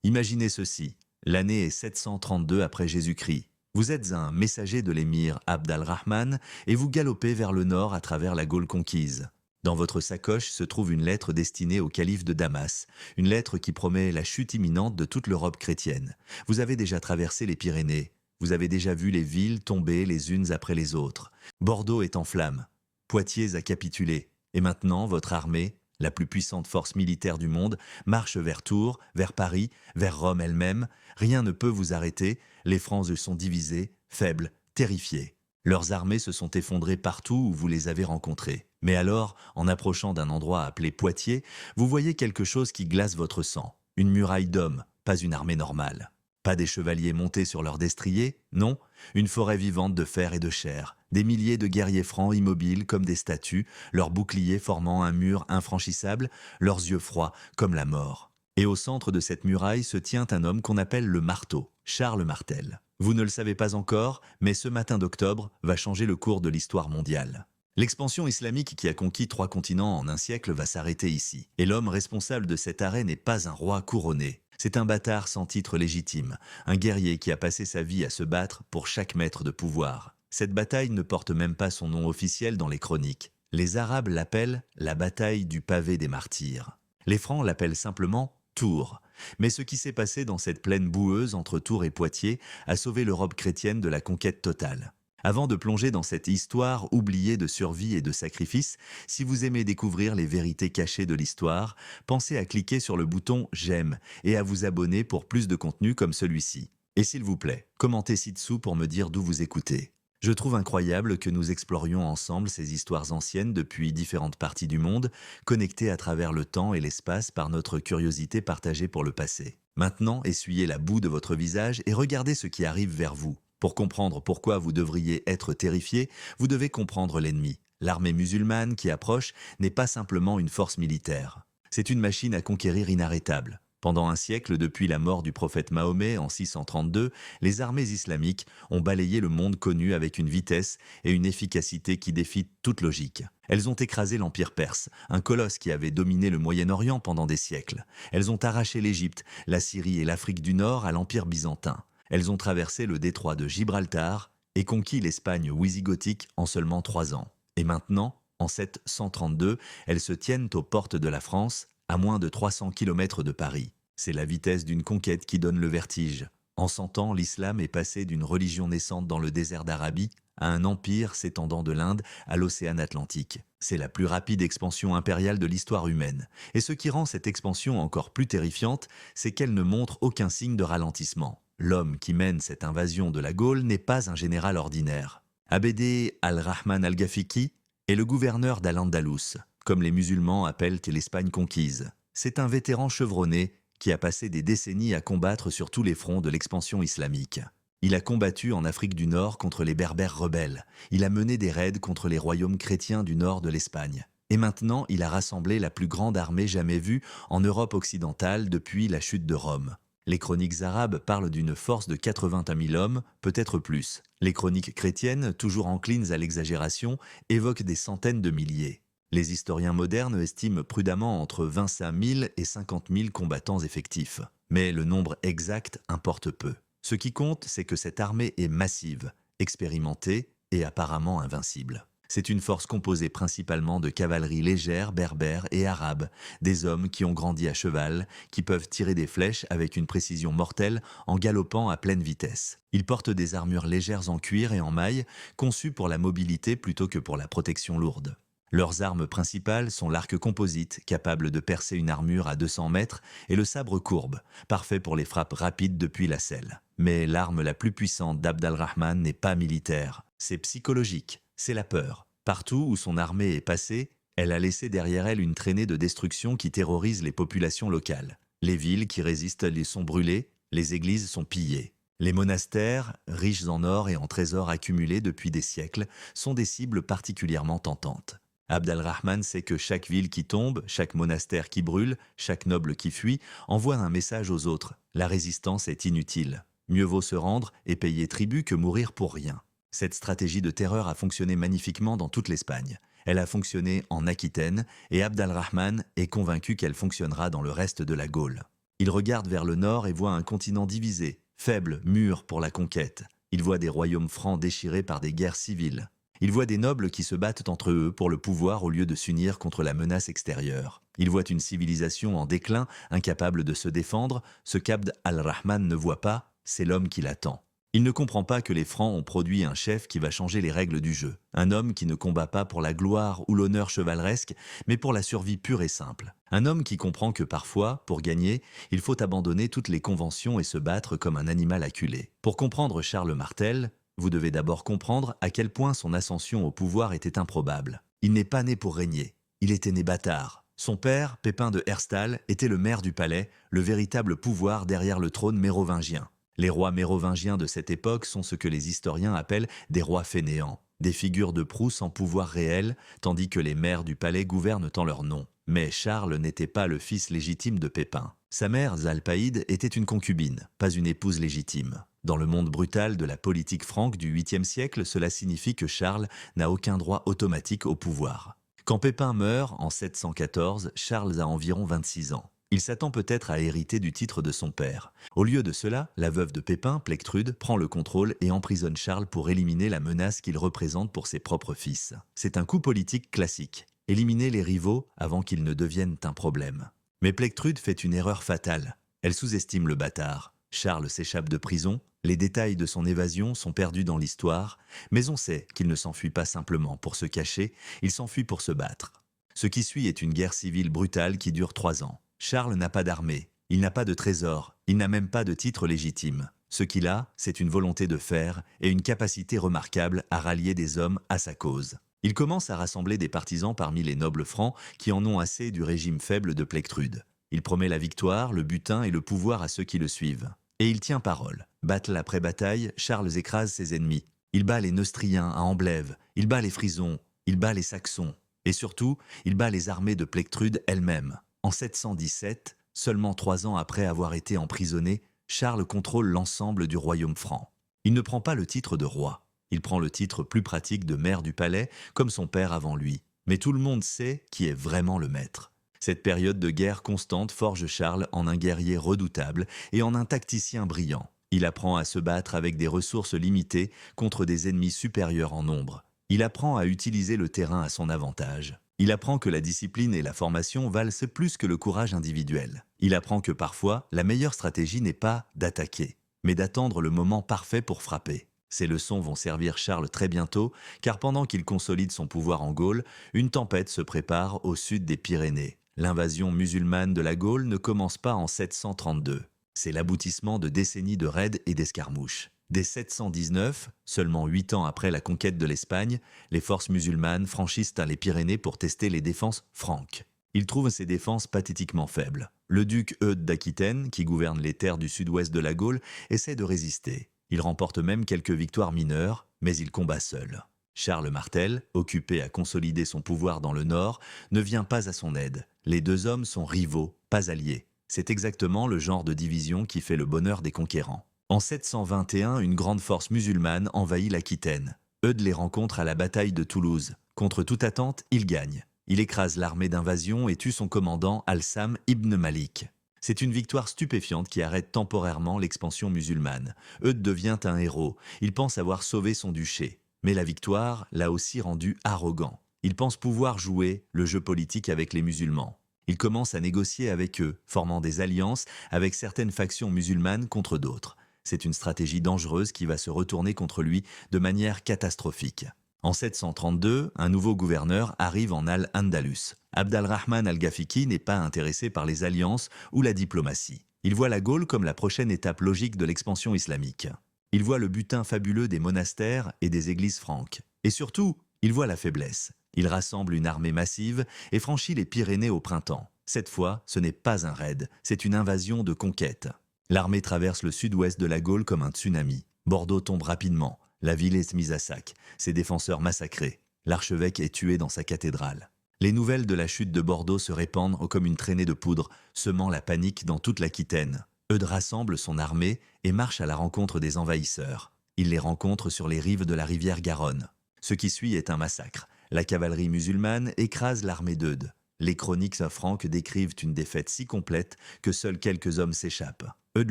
Imaginez ceci, l'année est 732 après Jésus-Christ. Vous êtes un messager de l'émir Abd al-Rahman et vous galopez vers le nord à travers la Gaule conquise. Dans votre sacoche se trouve une lettre destinée au calife de Damas, une lettre qui promet la chute imminente de toute l'Europe chrétienne. Vous avez déjà traversé les Pyrénées, vous avez déjà vu les villes tomber les unes après les autres. Bordeaux est en flammes, Poitiers a capitulé, et maintenant votre armée, la plus puissante force militaire du monde, marche vers Tours, vers Paris, vers Rome elle-même. Rien ne peut vous arrêter, les Francs sont divisés, faibles, terrifiés. Leurs armées se sont effondrées partout où vous les avez rencontrées. Mais alors, en approchant d'un endroit appelé Poitiers, vous voyez quelque chose qui glace votre sang. Une muraille d'hommes, pas une armée normale. Pas des chevaliers montés sur leurs destriers, non, une forêt vivante de fer et de chair, des milliers de guerriers francs immobiles comme des statues, leurs boucliers formant un mur infranchissable, leurs yeux froids comme la mort. Et au centre de cette muraille se tient un homme qu'on appelle le Marteau, Charles Martel. Vous ne le savez pas encore, mais ce matin d'octobre va changer le cours de l'histoire mondiale. L'expansion islamique qui a conquis 3 continents en un siècle va s'arrêter ici. Et l'homme responsable de cet arrêt n'est pas un roi couronné. C'est un bâtard sans titre légitime, un guerrier qui a passé sa vie à se battre pour chaque mètre de pouvoir. Cette bataille ne porte même pas son nom officiel dans les chroniques. Les Arabes l'appellent la bataille du pavé des martyrs. Les Francs l'appellent simplement Tours. Mais ce qui s'est passé dans cette plaine boueuse entre Tours et Poitiers a sauvé l'Europe chrétienne de la conquête totale. Avant de plonger dans cette histoire oubliée de survie et de sacrifice, si vous aimez découvrir les vérités cachées de l'histoire, pensez à cliquer sur le bouton « J'aime » et à vous abonner pour plus de contenu comme celui-ci. Et s'il vous plaît, commentez ci-dessous pour me dire d'où vous écoutez. Je trouve incroyable que nous explorions ensemble ces histoires anciennes depuis différentes parties du monde, connectées à travers le temps et l'espace par notre curiosité partagée pour le passé. Maintenant, essuyez la boue de votre visage et regardez ce qui arrive vers vous. Pour comprendre pourquoi vous devriez être terrifié, vous devez comprendre l'ennemi. L'armée musulmane qui approche n'est pas simplement une force militaire. C'est une machine à conquérir inarrêtable. Pendant un siècle depuis la mort du prophète Mahomet en 632, les armées islamiques ont balayé le monde connu avec une vitesse et une efficacité qui défient toute logique. Elles ont écrasé l'Empire perse, un colosse qui avait dominé le Moyen-Orient pendant des siècles. Elles ont arraché l'Égypte, la Syrie et l'Afrique du Nord à l'Empire byzantin. Elles ont traversé le détroit de Gibraltar et conquis l'Espagne wisigothique en seulement 3 ans. Et maintenant, en 732, elles se tiennent aux portes de la France, à moins de 300 km de Paris. C'est la vitesse d'une conquête qui donne le vertige. En 100 ans, l'islam est passé d'une religion naissante dans le désert d'Arabie à un empire s'étendant de l'Inde à l'océan Atlantique. C'est la plus rapide expansion impériale de l'histoire humaine. Et ce qui rend cette expansion encore plus terrifiante, c'est qu'elle ne montre aucun signe de ralentissement. L'homme qui mène cette invasion de la Gaule n'est pas un général ordinaire. Abd al-Rahman al-Ghafiqi est le gouverneur d'Al-Andalus, comme les musulmans appellent l'Espagne conquise. C'est un vétéran chevronné qui a passé des décennies à combattre sur tous les fronts de l'expansion islamique. Il a combattu en Afrique du Nord contre les Berbères rebelles. Il a mené des raids contre les royaumes chrétiens du nord de l'Espagne. Et maintenant, il a rassemblé la plus grande armée jamais vue en Europe occidentale depuis la chute de Rome. Les chroniques arabes parlent d'une force de 81 000 hommes, peut-être plus. Les chroniques chrétiennes, toujours enclines à l'exagération, évoquent des centaines de milliers. Les historiens modernes estiment prudemment entre 25 000 et 50 000 combattants effectifs. Mais le nombre exact importe peu. Ce qui compte, c'est que cette armée est massive, expérimentée et apparemment invincible. C'est une force composée principalement de cavalerie légère, berbère et arabe, des hommes qui ont grandi à cheval, qui peuvent tirer des flèches avec une précision mortelle en galopant à pleine vitesse. Ils portent des armures légères en cuir et en maille, conçues pour la mobilité plutôt que pour la protection lourde. Leurs armes principales sont l'arc composite, capable de percer une armure à 200 mètres, et le sabre courbe, parfait pour les frappes rapides depuis la selle. Mais l'arme la plus puissante d'Abd al-Rahman n'est pas militaire, c'est psychologique. C'est la peur. Partout où son armée est passée, elle a laissé derrière elle une traînée de destruction qui terrorise les populations locales. Les villes qui résistent les sont brûlées, les églises sont pillées. Les monastères, riches en or et en trésors accumulés depuis des siècles, sont des cibles particulièrement tentantes. Abd al-Rahman sait que chaque ville qui tombe, chaque monastère qui brûle, chaque noble qui fuit, envoie un message aux autres. La résistance est inutile. Mieux vaut se rendre et payer tribut que mourir pour rien. Cette stratégie de terreur a fonctionné magnifiquement dans toute l'Espagne. Elle a fonctionné en Aquitaine et Abd al-Rahman est convaincu qu'elle fonctionnera dans le reste de la Gaule. Il regarde vers le nord et voit un continent divisé, faible, mûr pour la conquête. Il voit des royaumes francs déchirés par des guerres civiles. Il voit des nobles qui se battent entre eux pour le pouvoir au lieu de s'unir contre la menace extérieure. Il voit une civilisation en déclin, incapable de se défendre. Ce qu'Abd al-Rahman ne voit pas, c'est l'homme qui l'attend. Il ne comprend pas que les Francs ont produit un chef qui va changer les règles du jeu. Un homme qui ne combat pas pour la gloire ou l'honneur chevaleresque, mais pour la survie pure et simple. Un homme qui comprend que parfois, pour gagner, il faut abandonner toutes les conventions et se battre comme un animal acculé. Pour comprendre Charles Martel, vous devez d'abord comprendre à quel point son ascension au pouvoir était improbable. Il n'est pas né pour régner, il était né bâtard. Son père, Pépin de Herstal, était le maire du palais, le véritable pouvoir derrière le trône mérovingien. Les rois mérovingiens de cette époque sont ce que les historiens appellent des rois fainéants, des figures de proue sans pouvoir réel, tandis que les maires du palais gouvernent en leur nom. Mais Charles n'était pas le fils légitime de Pépin. Sa mère, Zalpaïde, était une concubine, pas une épouse légitime. Dans le monde brutal de la politique franque du 8e siècle, cela signifie que Charles n'a aucun droit automatique au pouvoir. Quand Pépin meurt, en 714, Charles a environ 26 ans. Il s'attend peut-être à hériter du titre de son père. Au lieu de cela, la veuve de Pépin, Plectrude, prend le contrôle et emprisonne Charles pour éliminer la menace qu'il représente pour ses propres fils. C'est un coup politique classique. Éliminer les rivaux avant qu'ils ne deviennent un problème. Mais Plectrude fait une erreur fatale. Elle sous-estime le bâtard. Charles s'échappe de prison, les détails de son évasion sont perdus dans l'histoire, mais on sait qu'il ne s'enfuit pas simplement pour se cacher, il s'enfuit pour se battre. Ce qui suit est une guerre civile brutale qui dure 3 ans. Charles n'a pas d'armée, il n'a pas de trésor, il n'a même pas de titre légitime. Ce qu'il a, c'est une volonté de fer et une capacité remarquable à rallier des hommes à sa cause. Il commence à rassembler des partisans parmi les nobles francs qui en ont assez du régime faible de Plectrude. Il promet la victoire, le butin et le pouvoir à ceux qui le suivent. Et il tient parole. Battle après bataille, Charles écrase ses ennemis. Il bat les Neustriens à Amblève, il bat les Frisons, il bat les Saxons. Et surtout, il bat les armées de Plectrude elles-mêmes. En 717, seulement 3 ans après avoir été emprisonné, Charles contrôle l'ensemble du royaume franc. Il ne prend pas le titre de roi. Il prend le titre plus pratique de maire du palais, comme son père avant lui. Mais tout le monde sait qui est vraiment le maître. Cette période de guerre constante forge Charles en un guerrier redoutable et en un tacticien brillant. Il apprend à se battre avec des ressources limitées contre des ennemis supérieurs en nombre. Il apprend à utiliser le terrain à son avantage. Il apprend que la discipline et la formation valent plus que le courage individuel. Il apprend que parfois, la meilleure stratégie n'est pas d'attaquer, mais d'attendre le moment parfait pour frapper. Ces leçons vont servir Charles très bientôt, car pendant qu'il consolide son pouvoir en Gaule, une tempête se prépare au sud des Pyrénées. L'invasion musulmane de la Gaule ne commence pas en 732. C'est l'aboutissement de décennies de raids et d'escarmouches. Dès 719, seulement 8 ans après la conquête de l'Espagne, les forces musulmanes franchissent les Pyrénées pour tester les défenses franques. Ils trouvent ces défenses pathétiquement faibles. Le duc Eudes d'Aquitaine, qui gouverne les terres du sud-ouest de la Gaule, essaie de résister. Il remporte même quelques victoires mineures, mais il combat seul. Charles Martel, occupé à consolider son pouvoir dans le nord, ne vient pas à son aide. Les 2 hommes sont rivaux, pas alliés. C'est exactement le genre de division qui fait le bonheur des conquérants. En 721, une grande force musulmane envahit l'Aquitaine. Eudes les rencontre à la bataille de Toulouse. Contre toute attente, il gagne. Il écrase l'armée d'invasion et tue son commandant Al-Sam ibn Malik. C'est une victoire stupéfiante qui arrête temporairement l'expansion musulmane. Eudes devient un héros. Il pense avoir sauvé son duché. Mais la victoire l'a aussi rendu arrogant. Il pense pouvoir jouer le jeu politique avec les musulmans. Il commence à négocier avec eux, formant des alliances avec certaines factions musulmanes contre d'autres. C'est une stratégie dangereuse qui va se retourner contre lui de manière catastrophique. En 732, un nouveau gouverneur arrive en Al-Andalus. Abd al-Rahman al-Ghafiqi n'est pas intéressé par les alliances ou la diplomatie. Il voit la Gaule comme la prochaine étape logique de l'expansion islamique. Il voit le butin fabuleux des monastères et des églises franques. Et surtout, il voit la faiblesse. Il rassemble une armée massive et franchit les Pyrénées au printemps. Cette fois, ce n'est pas un raid, c'est une invasion de conquête. L'armée traverse le sud-ouest de la Gaule comme un tsunami. Bordeaux tombe rapidement. La ville est mise à sac, ses défenseurs massacrés. L'archevêque est tué dans sa cathédrale. Les nouvelles de la chute de Bordeaux se répandent comme une traînée de poudre, semant la panique dans toute l'Aquitaine. Eudes rassemble son armée et marche à la rencontre des envahisseurs. Il les rencontre sur les rives de la rivière Garonne. Ce qui suit est un massacre. La cavalerie musulmane écrase l'armée d'Eudes. Les chroniques franques décrivent une défaite si complète que seuls quelques hommes s'échappent. Eudes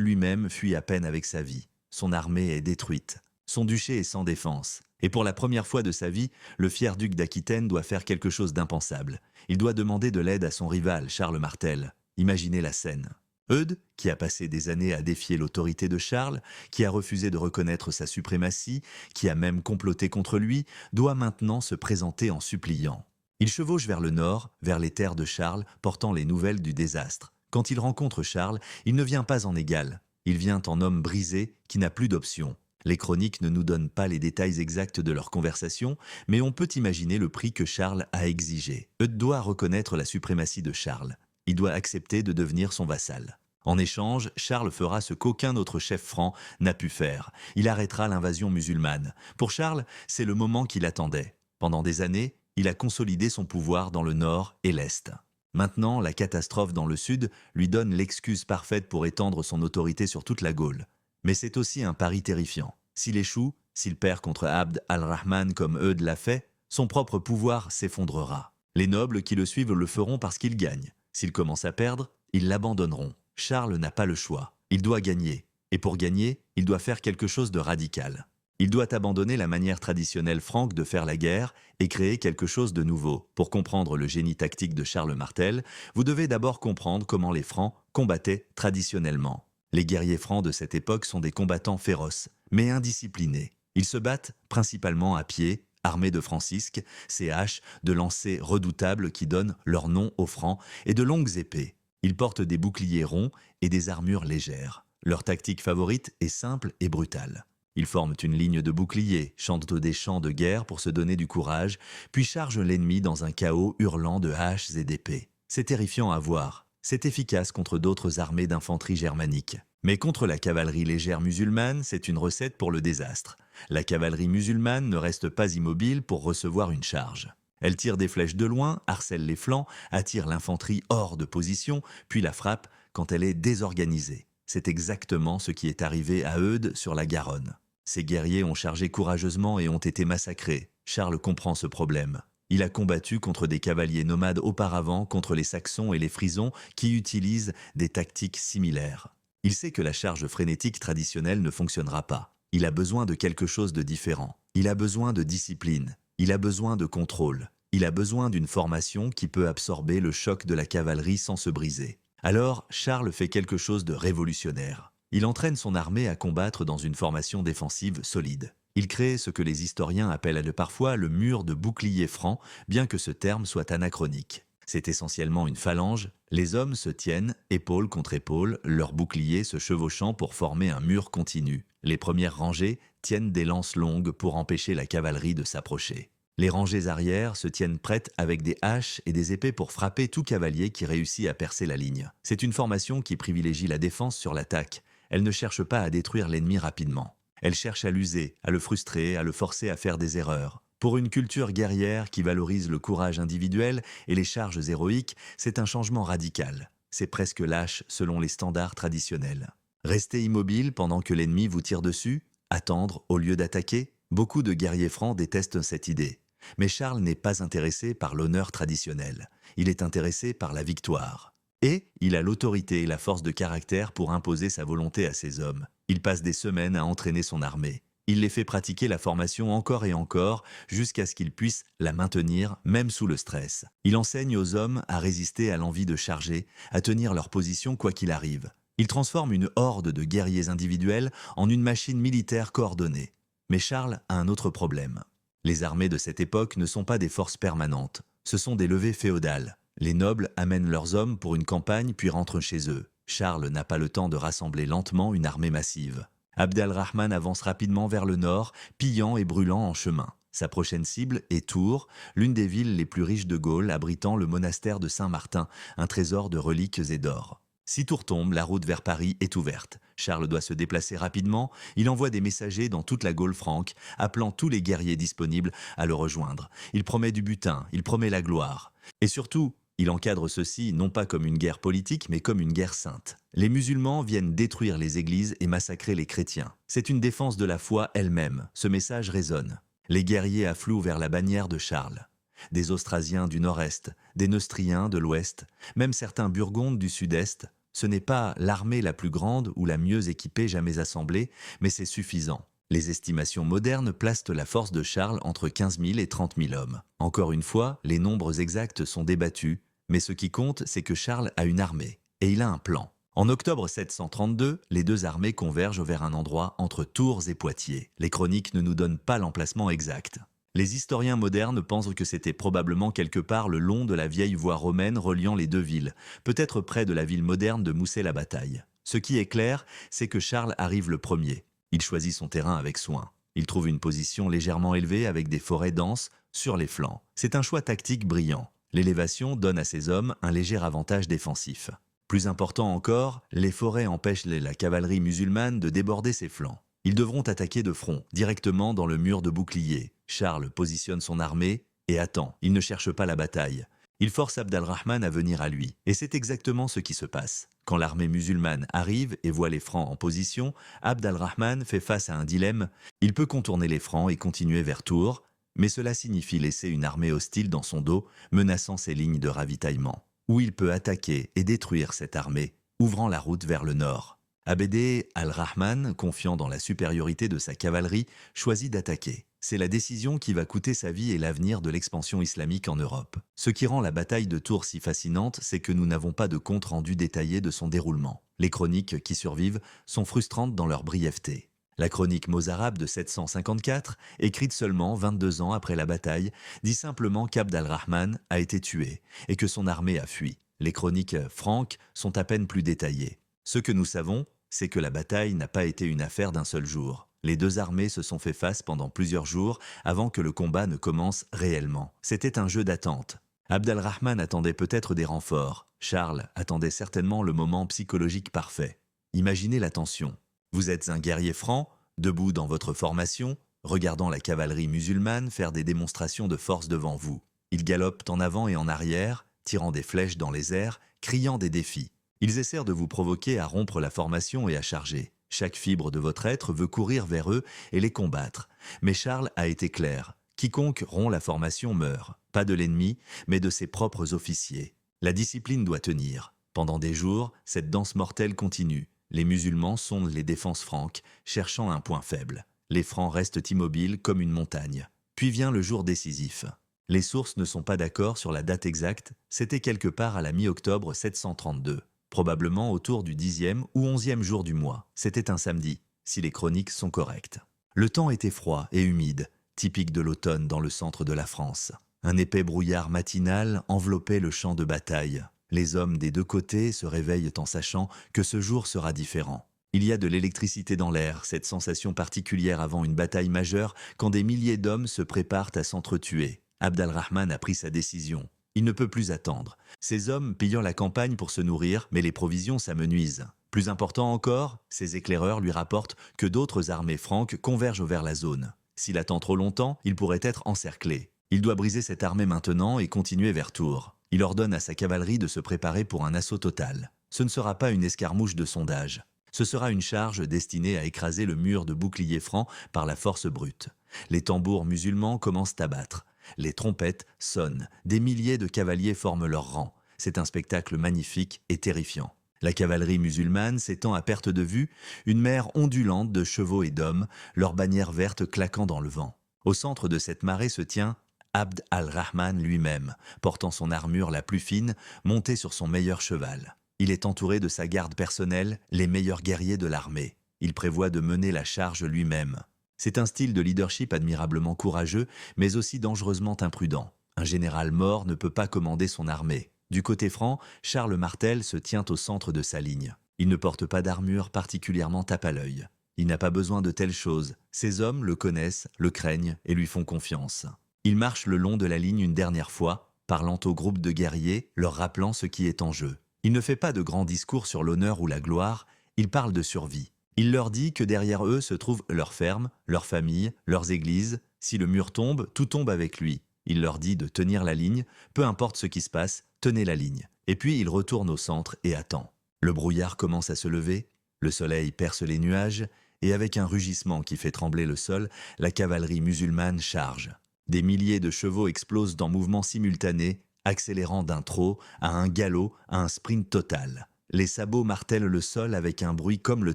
lui-même fuit à peine avec sa vie. Son armée est détruite. Son duché est sans défense. Et pour la première fois de sa vie, le fier duc d'Aquitaine doit faire quelque chose d'impensable. Il doit demander de l'aide à son rival, Charles Martel. Imaginez la scène. Eudes, qui a passé des années à défier l'autorité de Charles, qui a refusé de reconnaître sa suprématie, qui a même comploté contre lui, doit maintenant se présenter en suppliant. Il chevauche vers le nord, vers les terres de Charles, portant les nouvelles du désastre. Quand il rencontre Charles, il ne vient pas en égal. Il vient en homme brisé qui n'a plus d'option. Les chroniques ne nous donnent pas les détails exacts de leur conversation, mais on peut imaginer le prix que Charles a exigé. Eudes doit reconnaître la suprématie de Charles. Il doit accepter de devenir son vassal. En échange, Charles fera ce qu'aucun autre chef franc n'a pu faire. Il arrêtera l'invasion musulmane. Pour Charles, c'est le moment qu'il attendait. Pendant des années, il a consolidé son pouvoir dans le nord et l'est. Maintenant, la catastrophe dans le sud lui donne l'excuse parfaite pour étendre son autorité sur toute la Gaule. Mais c'est aussi un pari terrifiant. S'il échoue, s'il perd contre Abd al-Rahman comme Eudes l'a fait, son propre pouvoir s'effondrera. Les nobles qui le suivent le feront parce qu'ils gagnent. S'il commence à perdre, ils l'abandonneront. Charles n'a pas le choix. Il doit gagner. Et pour gagner, il doit faire quelque chose de radical. Il doit abandonner la manière traditionnelle franque de faire la guerre et créer quelque chose de nouveau. Pour comprendre le génie tactique de Charles Martel, vous devez d'abord comprendre comment les Francs combattaient traditionnellement. Les guerriers francs de cette époque sont des combattants féroces, mais indisciplinés. Ils se battent principalement à pied, armés de francisques, ces haches de lancers redoutables qui donnent leur nom aux Francs, et de longues épées. Ils portent des boucliers ronds et des armures légères. Leur tactique favorite est simple et brutale. Ils forment une ligne de boucliers, chantent des chants de guerre pour se donner du courage, puis chargent l'ennemi dans un chaos hurlant de haches et d'épées. C'est terrifiant à voir. C'est efficace contre d'autres armées d'infanterie germanique. Mais contre la cavalerie légère musulmane, c'est une recette pour le désastre. La cavalerie musulmane ne reste pas immobile pour recevoir une charge. Elle tire des flèches de loin, harcèle les flancs, attire l'infanterie hors de position, puis la frappe quand elle est désorganisée. C'est exactement ce qui est arrivé à Eudes sur la Garonne. Ces guerriers ont chargé courageusement et ont été massacrés. Charles comprend ce problème. Il a combattu contre des cavaliers nomades auparavant, contre les Saxons et les Frisons qui utilisent des tactiques similaires. Il sait que la charge frénétique traditionnelle ne fonctionnera pas. Il a besoin de quelque chose de différent. Il a besoin de discipline. Il a besoin de contrôle. Il a besoin d'une formation qui peut absorber le choc de la cavalerie sans se briser. Alors, Charles fait quelque chose de révolutionnaire. Il entraîne son armée à combattre dans une formation défensive solide. Il crée ce que les historiens appellent parfois le mur de bouclier franc, bien que ce terme soit anachronique. C'est essentiellement une phalange. Les hommes se tiennent, épaule contre épaule, leurs boucliers se chevauchant pour former un mur continu. Les premières rangées tiennent des lances longues pour empêcher la cavalerie de s'approcher. Les rangées arrière se tiennent prêtes avec des haches et des épées pour frapper tout cavalier qui réussit à percer la ligne. C'est une formation qui privilégie la défense sur l'attaque. Elle ne cherche pas à détruire l'ennemi rapidement. Elle cherche à l'user, à le frustrer, à le forcer à faire des erreurs. Pour une culture guerrière qui valorise le courage individuel et les charges héroïques, c'est un changement radical. C'est presque lâche selon les standards traditionnels. Rester immobile pendant que l'ennemi vous tire dessus, attendre au lieu d'attaquer, beaucoup de guerriers francs détestent cette idée. Mais Charles n'est pas intéressé par l'honneur traditionnel. Il est intéressé par la victoire. Et il a l'autorité et la force de caractère pour imposer sa volonté à ses hommes. Il passe des semaines à entraîner son armée. Il les fait pratiquer la formation encore et encore jusqu'à ce qu'ils puissent la maintenir, même sous le stress. Il enseigne aux hommes à résister à l'envie de charger, à tenir leur position quoi qu'il arrive. Il transforme une horde de guerriers individuels en une machine militaire coordonnée. Mais Charles a un autre problème. Les armées de cette époque ne sont pas des forces permanentes. Ce sont des levées féodales. Les nobles amènent leurs hommes pour une campagne puis rentrent chez eux. Charles n'a pas le temps de rassembler lentement une armée massive. Abd al-Rahman avance rapidement vers le nord, pillant et brûlant en chemin. Sa prochaine cible est Tours, l'une des villes les plus riches de Gaule, abritant le monastère de Saint-Martin, un trésor de reliques et d'or. Si Tours tombe, la route vers Paris est ouverte. Charles doit se déplacer rapidement. Il envoie des messagers dans toute la Gaule franque, appelant tous les guerriers disponibles à le rejoindre. Il promet du butin, il promet la gloire. Et surtout, il encadre ceci non pas comme une guerre politique, mais comme une guerre sainte. Les musulmans viennent détruire les églises et massacrer les chrétiens. C'est une défense de la foi elle-même. Ce message résonne. Les guerriers affluent vers la bannière de Charles. des Austrasiens du nord-est, des Neustriens de l'ouest, même certains Burgondes du sud-est. Ce n'est pas l'armée la plus grande ou la mieux équipée jamais assemblée, mais c'est suffisant. Les estimations modernes placent la force de Charles entre 15 000 et 30 000 hommes. Encore une fois, les nombres exacts sont débattus, mais ce qui compte, c'est que Charles a une armée, et il a un plan. En octobre 732, les deux armées convergent vers un endroit entre Tours et Poitiers. Les chroniques ne nous donnent pas l'emplacement exact. Les historiens modernes pensent que c'était probablement quelque part le long de la vieille voie romaine reliant les deux villes, peut-être près de la ville moderne de Moussay-la-Bataille. Ce qui est clair, c'est que Charles arrive le premier. Il choisit son terrain avec soin. Il trouve une position légèrement élevée avec des forêts denses sur les flancs. C'est un choix tactique brillant. L'élévation donne à ses hommes un léger avantage défensif. Plus important encore, les forêts empêchent la cavalerie musulmane de déborder ses flancs. Ils devront attaquer de front, directement dans le mur de boucliers. Charles positionne son armée et attend. Il ne cherche pas la bataille. Il force Abd al-Rahman à venir à lui. Et c'est exactement ce qui se passe. Quand l'armée musulmane arrive et voit les Francs en position, Abd al-Rahman fait face à un dilemme. Il peut contourner les Francs et continuer vers Tours, mais cela signifie laisser une armée hostile dans son dos, menaçant ses lignes de ravitaillement. Ou il peut attaquer et détruire cette armée, ouvrant la route vers le nord. Abd al-Rahman, confiant dans la supériorité de sa cavalerie, choisit d'attaquer. C'est la décision qui va coûter sa vie et l'avenir de l'expansion islamique en Europe. Ce qui rend la bataille de Tours si fascinante, c'est que nous n'avons pas de compte rendu détaillé de son déroulement. Les chroniques qui survivent sont frustrantes dans leur brièveté. La chronique mozarabe de 754, écrite seulement 22 ans après la bataille, dit simplement qu'Abd al-Rahman a été tué et que son armée a fui. Les chroniques franques sont à peine plus détaillées. Ce que nous savons, c'est que la bataille n'a pas été une affaire d'un seul jour. Les deux armées se sont fait face pendant plusieurs jours avant que le combat ne commence réellement. C'était un jeu d'attente. Abd al-Rahman attendait peut-être des renforts. Charles attendait certainement le moment psychologique parfait. Imaginez la tension. Vous êtes un guerrier franc, debout dans votre formation, regardant la cavalerie musulmane faire des démonstrations de force devant vous. Ils galopent en avant et en arrière, tirant des flèches dans les airs, criant des défis. Ils essaient de vous provoquer à rompre la formation et à charger. Chaque fibre de votre être veut courir vers eux et les combattre. Mais Charles a été clair. Quiconque rompt la formation meurt. Pas de l'ennemi, mais de ses propres officiers. La discipline doit tenir. Pendant des jours, cette danse mortelle continue. Les musulmans sondent les défenses franques, cherchant un point faible. Les Francs restent immobiles comme une montagne. Puis vient le jour décisif. Les sources ne sont pas d'accord sur la date exacte, c'était quelque part à la mi-octobre 732. Probablement autour du 10e ou 11e jour du mois. C'était un samedi, si les chroniques sont correctes. Le temps était froid et humide, typique de l'automne dans le centre de la France. Un épais brouillard matinal enveloppait le champ de bataille. Les hommes des deux côtés se réveillent en sachant que ce jour sera différent. Il y a de l'électricité dans l'air, cette sensation particulière avant une bataille majeure quand des milliers d'hommes se préparent à s'entretuer. Abd al-Rahman a pris sa décision. Il ne peut plus attendre. Ces hommes pillant la campagne pour se nourrir, mais les provisions s'amenuisent. Plus important encore, ces éclaireurs lui rapportent que d'autres armées franques convergent vers la zone. S'il attend trop longtemps, il pourrait être encerclé. Il doit briser cette armée maintenant et continuer vers Tours. Il ordonne à sa cavalerie de se préparer pour un assaut total. Ce ne sera pas une escarmouche de sondage. Ce sera une charge destinée à écraser le mur de boucliers francs par la force brute. Les tambours musulmans commencent à battre. Les trompettes sonnent. Des milliers de cavaliers forment leur rang. C'est un spectacle magnifique et terrifiant. La cavalerie musulmane s'étend à perte de vue, une mer ondulante de chevaux et d'hommes, leurs bannières vertes claquant dans le vent. Au centre de cette marée se tient Abd al-Rahman lui-même, portant son armure la plus fine, monté sur son meilleur cheval. Il est entouré de sa garde personnelle, les meilleurs guerriers de l'armée. Il prévoit de mener la charge lui-même. C'est un style de leadership admirablement courageux, mais aussi dangereusement imprudent. Un général mort ne peut pas commander son armée. Du côté franc, Charles Martel se tient au centre de sa ligne. Il ne porte pas d'armure particulièrement tape à l'œil. Il n'a pas besoin de telles choses. Ses hommes le connaissent, le craignent et lui font confiance. Il marche le long de la ligne une dernière fois, parlant au groupe de guerriers, leur rappelant ce qui est en jeu. Il ne fait pas de grands discours sur l'honneur ou la gloire, il parle de survie. Il leur dit que derrière eux se trouvent leurs fermes, leurs familles, leurs églises. Si le mur tombe, tout tombe avec lui. Il leur dit de tenir la ligne, peu importe ce qui se passe, tenez la ligne. Et puis il retourne au centre et attend. Le brouillard commence à se lever, le soleil perce les nuages, et avec un rugissement qui fait trembler le sol, la cavalerie musulmane charge. Des milliers de chevaux explosent dans mouvements simultanés, accélérant d'un trot à un galop à un sprint total. Les sabots martèlent le sol avec un bruit comme le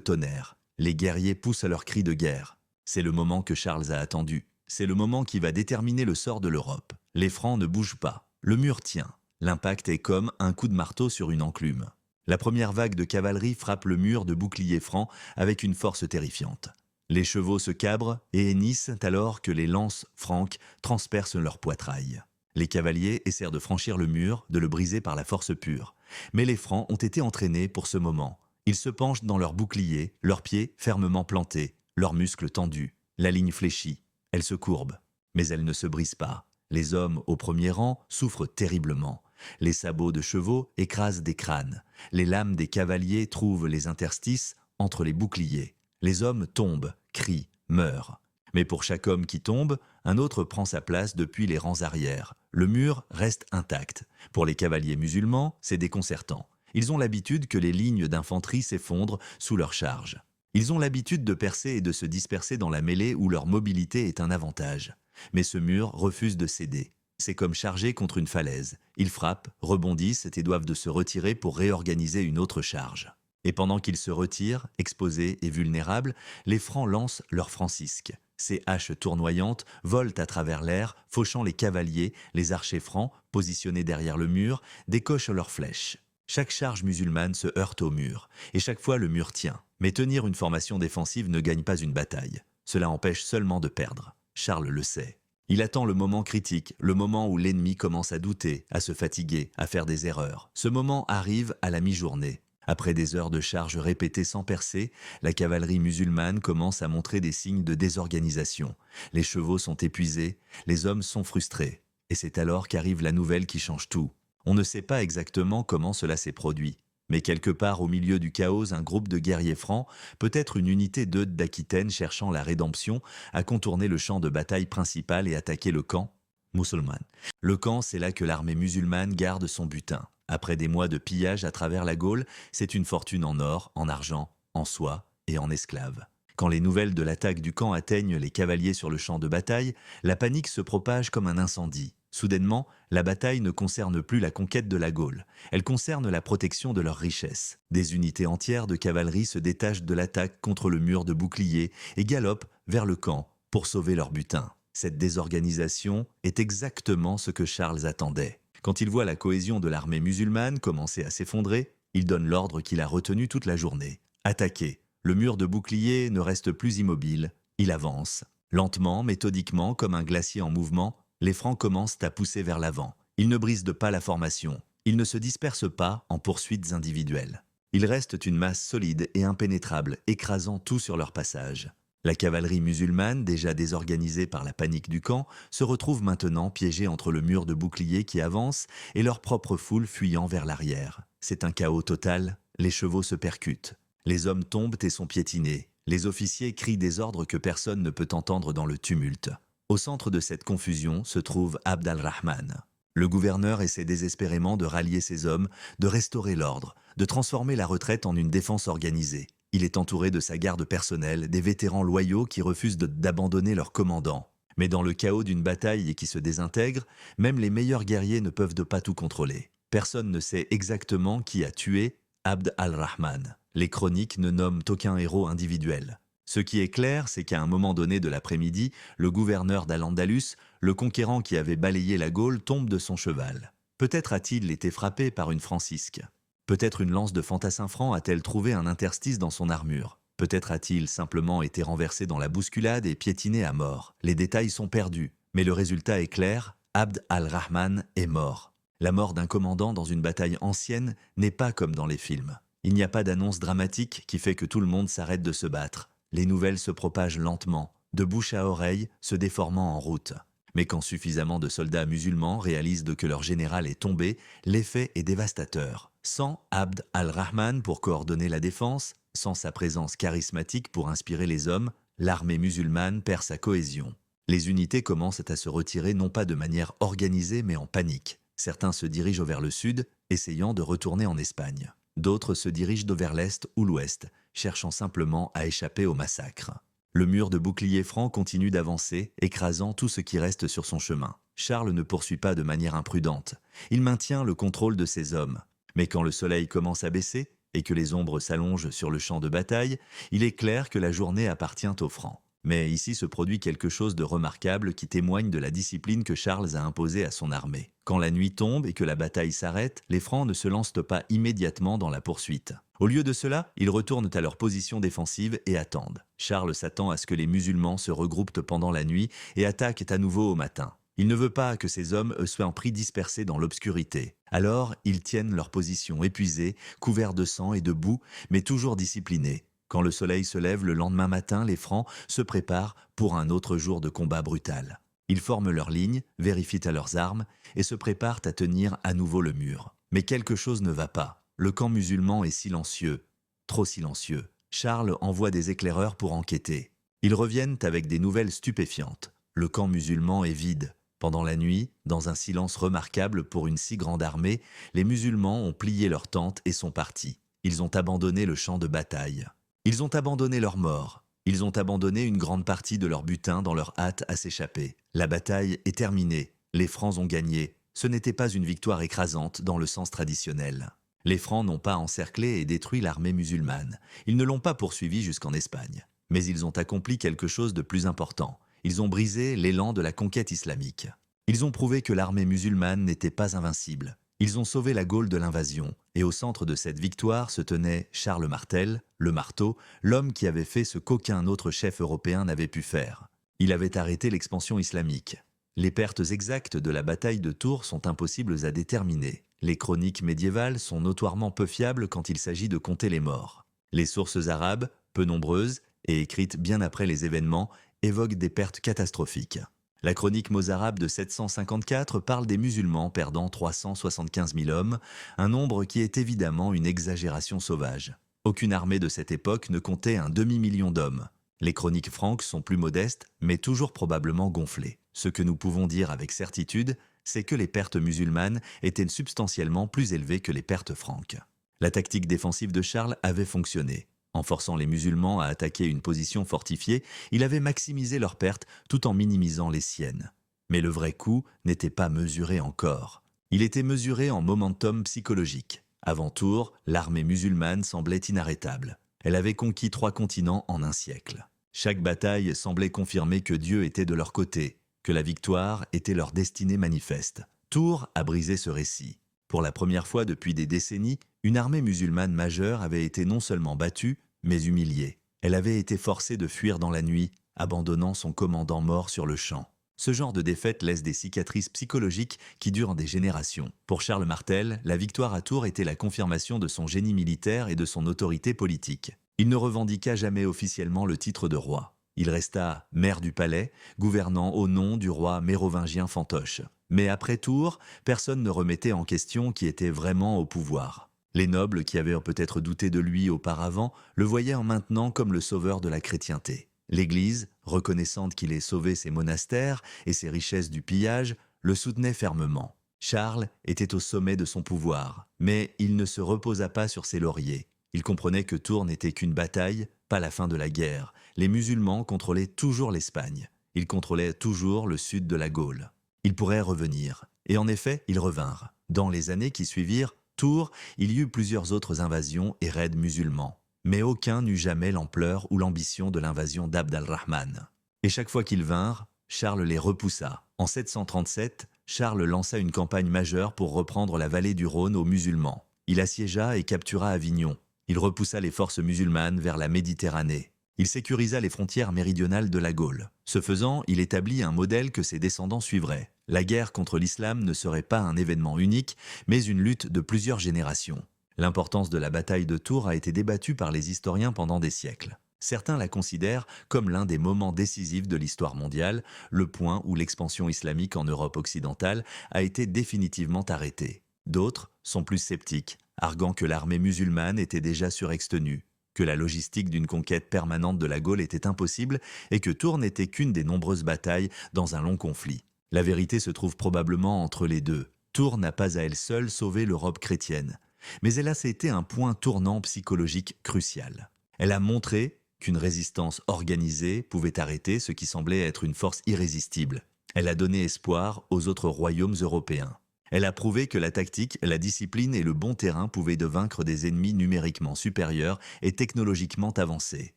tonnerre. Les guerriers poussent leurs cris de guerre. C'est le moment que Charles a attendu. C'est le moment qui va déterminer le sort de l'Europe. Les Francs ne bougent pas. Le mur tient. L'impact est comme un coup de marteau sur une enclume. La première vague de cavalerie frappe le mur de boucliers francs avec une force terrifiante. Les chevaux se cabrent et hennissent alors que les lances franques transpercent leur poitrail. Les cavaliers essaient de franchir le mur, de le briser par la force pure. Mais les Francs ont été entraînés pour ce moment. Ils se penchent dans leurs boucliers, leurs pieds fermement plantés, leurs muscles tendus. La ligne fléchit. Elle se courbe. Mais elle ne se brise pas. Les hommes au premier rang souffrent terriblement. Les sabots de chevaux écrasent des crânes. Les lames des cavaliers trouvent les interstices entre les boucliers. Les hommes tombent, crient, meurent. Mais pour chaque homme qui tombe, un autre prend sa place depuis les rangs arrière. Le mur reste intact. Pour les cavaliers musulmans, c'est déconcertant. Ils ont l'habitude que les lignes d'infanterie s'effondrent sous leur charge. Ils ont l'habitude de percer et de se disperser dans la mêlée où leur mobilité est un avantage. Mais ce mur refuse de céder. C'est comme charger contre une falaise. Ils frappent, rebondissent et doivent de se retirer pour réorganiser une autre charge. Et pendant qu'ils se retirent, exposés et vulnérables, les Francs lancent leurs francisques. Ces haches tournoyantes volent à travers l'air, fauchant les cavaliers, les archers francs, positionnés derrière le mur, décochent leurs flèches. Chaque charge musulmane se heurte au mur, et chaque fois le mur tient. Mais tenir une formation défensive ne gagne pas une bataille. Cela empêche seulement de perdre. Charles le sait. Il attend le moment critique, le moment où l'ennemi commence à douter, à se fatiguer, à faire des erreurs. Ce moment arrive à la mi-journée. Après des heures de charge répétées sans percer, la cavalerie musulmane commence à montrer des signes de désorganisation. Les chevaux sont épuisés, les hommes sont frustrés. Et c'est alors qu'arrive la nouvelle qui change tout. On ne sait pas exactement comment cela s'est produit. Mais quelque part au milieu du chaos, un groupe de guerriers francs, peut-être une unité d'Eudes d'Aquitaine cherchant la rédemption, a contourné le champ de bataille principal et attaqué le camp musulman. Le camp, c'est là que l'armée musulmane garde son butin. Après des mois de pillage à travers la Gaule, c'est une fortune en or, en argent, en soie et en esclaves. Quand les nouvelles de l'attaque du camp atteignent les cavaliers sur le champ de bataille, la panique se propage comme un incendie. Soudainement, la bataille ne concerne plus la conquête de la Gaule. Elle concerne la protection de leurs richesses. Des unités entières de cavalerie se détachent de l'attaque contre le mur de boucliers et galopent vers le camp pour sauver leur butin. Cette désorganisation est exactement ce que Charles attendait. Quand il voit la cohésion de l'armée musulmane commencer à s'effondrer, il donne l'ordre qu'il a retenu toute la journée. Attaquer. Le mur de boucliers ne reste plus immobile. Il avance. Lentement, méthodiquement, comme un glacier en mouvement, les Francs commencent à pousser vers l'avant. Ils ne brisent pas la formation. Ils ne se dispersent pas en poursuites individuelles. Ils restent une masse solide et impénétrable, écrasant tout sur leur passage. La cavalerie musulmane, déjà désorganisée par la panique du camp, se retrouve maintenant piégée entre le mur de boucliers qui avance et leur propre foule fuyant vers l'arrière. C'est un chaos total, les chevaux se percutent. Les hommes tombent et sont piétinés. Les officiers crient des ordres que personne ne peut entendre dans le tumulte. Au centre de cette confusion se trouve Abd al-Rahman. Le gouverneur essaie désespérément de rallier ses hommes, de restaurer l'ordre, de transformer la retraite en une défense organisée. Il est entouré de sa garde personnelle, des vétérans loyaux qui refusent d'abandonner leur commandant. Mais dans le chaos d'une bataille et qui se désintègre, même les meilleurs guerriers ne peuvent pas tout contrôler. Personne ne sait exactement qui a tué Abd al-Rahman. Les chroniques ne nomment aucun héros individuel. Ce qui est clair, c'est qu'à un moment donné de l'après-midi, le gouverneur d'Al-Andalus, le conquérant qui avait balayé la Gaule, tombe de son cheval. Peut-être a-t-il été frappé par une francisque. Peut-être une lance de fantassin franc a-t-elle trouvé un interstice dans son armure. Peut-être a-t-il simplement été renversé dans la bousculade et piétiné à mort. Les détails sont perdus, mais le résultat est clair, Abd al-Rahman est mort. La mort d'un commandant dans une bataille ancienne n'est pas comme dans les films. Il n'y a pas d'annonce dramatique qui fait que tout le monde s'arrête de se battre. Les nouvelles se propagent lentement, de bouche à oreille, se déformant en route. Mais quand suffisamment de soldats musulmans réalisent que leur général est tombé, l'effet est dévastateur. Sans Abd al-Rahman pour coordonner la défense, sans sa présence charismatique pour inspirer les hommes, l'armée musulmane perd sa cohésion. Les unités commencent à se retirer non pas de manière organisée mais en panique. Certains se dirigent vers le sud, essayant de retourner en Espagne. D'autres se dirigent vers l'est ou l'ouest, cherchant simplement à échapper au massacre. Le mur de boucliers francs continue d'avancer, écrasant tout ce qui reste sur son chemin. Charles ne poursuit pas de manière imprudente. Il maintient le contrôle de ses hommes. Mais quand le soleil commence à baisser et que les ombres s'allongent sur le champ de bataille, il est clair que la journée appartient aux Francs. Mais ici se produit quelque chose de remarquable qui témoigne de la discipline que Charles a imposée à son armée. Quand la nuit tombe et que la bataille s'arrête, les Francs ne se lancent pas immédiatement dans la poursuite. Au lieu de cela, ils retournent à leur position défensive et attendent. Charles s'attend à ce que les musulmans se regroupent pendant la nuit et attaquent à nouveau au matin. Il ne veut pas que ces hommes soient pris dispersés dans l'obscurité. Alors, ils tiennent leur position épuisés, couverts de sang et de boue, mais toujours disciplinés. Quand le soleil se lève le lendemain matin, les Francs se préparent pour un autre jour de combat brutal. Ils forment leur ligne, vérifient à leurs armes et se préparent à tenir à nouveau le mur. Mais quelque chose ne va pas. Le camp musulman est silencieux, trop silencieux. Charles envoie des éclaireurs pour enquêter. Ils reviennent avec des nouvelles stupéfiantes. Le camp musulman est vide. Pendant la nuit, dans un silence remarquable pour une si grande armée, les musulmans ont plié leurs tentes et sont partis. Ils ont abandonné le champ de bataille. Ils ont abandonné leurs morts. Ils ont abandonné une grande partie de leur butin dans leur hâte à s'échapper. La bataille est terminée. Les Francs ont gagné. Ce n'était pas une victoire écrasante dans le sens traditionnel. Les Francs n'ont pas encerclé et détruit l'armée musulmane. Ils ne l'ont pas poursuivie jusqu'en Espagne. Mais ils ont accompli quelque chose de plus important. Ils ont brisé l'élan de la conquête islamique. Ils ont prouvé que l'armée musulmane n'était pas invincible. Ils ont sauvé la Gaule de l'invasion. Et au centre de cette victoire se tenait Charles Martel, le marteau, l'homme qui avait fait ce qu'aucun autre chef européen n'avait pu faire. Il avait arrêté l'expansion islamique. Les pertes exactes de la bataille de Tours sont impossibles à déterminer. Les chroniques médiévales sont notoirement peu fiables quand il s'agit de compter les morts. Les sources arabes, peu nombreuses et écrites bien après les événements, évoquent des pertes catastrophiques. La chronique mozarabe de 754 parle des musulmans perdant 375 000 hommes, un nombre qui est évidemment une exagération sauvage. Aucune armée de cette époque ne comptait un demi-million d'hommes. Les chroniques franques sont plus modestes, mais toujours probablement gonflées. Ce que nous pouvons dire avec certitude, c'est que les pertes musulmanes étaient substantiellement plus élevées que les pertes franques. La tactique défensive de Charles avait fonctionné. En forçant les musulmans à attaquer une position fortifiée, il avait maximisé leurs pertes tout en minimisant les siennes. Mais le vrai coup n'était pas mesuré encore. Il était mesuré en momentum psychologique. Avant Tours, l'armée musulmane semblait inarrêtable. Elle avait conquis 3 continents en un siècle. Chaque bataille semblait confirmer que Dieu était de leur côté, que la victoire était leur destinée manifeste. Tours a brisé ce récit. Pour la première fois depuis des décennies, une armée musulmane majeure avait été non seulement battue, mais humiliée. Elle avait été forcée de fuir dans la nuit, abandonnant son commandant mort sur le champ. Ce genre de défaite laisse des cicatrices psychologiques qui durent des générations. Pour Charles Martel, la victoire à Tours était la confirmation de son génie militaire et de son autorité politique. Il ne revendiqua jamais officiellement le titre de roi. Il resta maire du palais, gouvernant au nom du roi mérovingien fantoche. Mais après Tours, personne ne remettait en question qui était vraiment au pouvoir. Les nobles qui avaient peut-être douté de lui auparavant le voyaient maintenant comme le sauveur de la chrétienté. L'Église, reconnaissant qu'il ait sauvé ses monastères et ses richesses du pillage, le soutenait fermement. Charles était au sommet de son pouvoir, mais il ne se reposa pas sur ses lauriers. Il comprenait que Tours n'était qu'une bataille, pas la fin de la guerre. Les musulmans contrôlaient toujours l'Espagne. Ils contrôlaient toujours le sud de la Gaule. Ils pourraient revenir. Et en effet, ils revinrent. Dans les années qui suivirent, Tours, il y eut plusieurs autres invasions et raids musulmans. Mais aucun n'eut jamais l'ampleur ou l'ambition de l'invasion d'Abd al-Rahman. Et chaque fois qu'ils vinrent, Charles les repoussa. En 737, Charles lança une campagne majeure pour reprendre la vallée du Rhône aux musulmans. Il assiégea et captura Avignon. Il repoussa les forces musulmanes vers la Méditerranée. Il sécurisa les frontières méridionales de la Gaule. Ce faisant, il établit un modèle que ses descendants suivraient. La guerre contre l'islam ne serait pas un événement unique, mais une lutte de plusieurs générations. L'importance de la bataille de Tours a été débattue par les historiens pendant des siècles. Certains la considèrent comme l'un des moments décisifs de l'histoire mondiale, le point où l'expansion islamique en Europe occidentale a été définitivement arrêtée. D'autres sont plus sceptiques, arguant que l'armée musulmane était déjà surextenue, que la logistique d'une conquête permanente de la Gaule était impossible et que Tours n'était qu'une des nombreuses batailles dans un long conflit. La vérité se trouve probablement entre les deux. Tours n'a pas à elle seule sauvé l'Europe chrétienne, mais elle a été un point tournant psychologique crucial. Elle a montré qu'une résistance organisée pouvait arrêter ce qui semblait être une force irrésistible. Elle a donné espoir aux autres royaumes européens. Elle a prouvé que la tactique, la discipline et le bon terrain pouvaient vaincre des ennemis numériquement supérieurs et technologiquement avancés.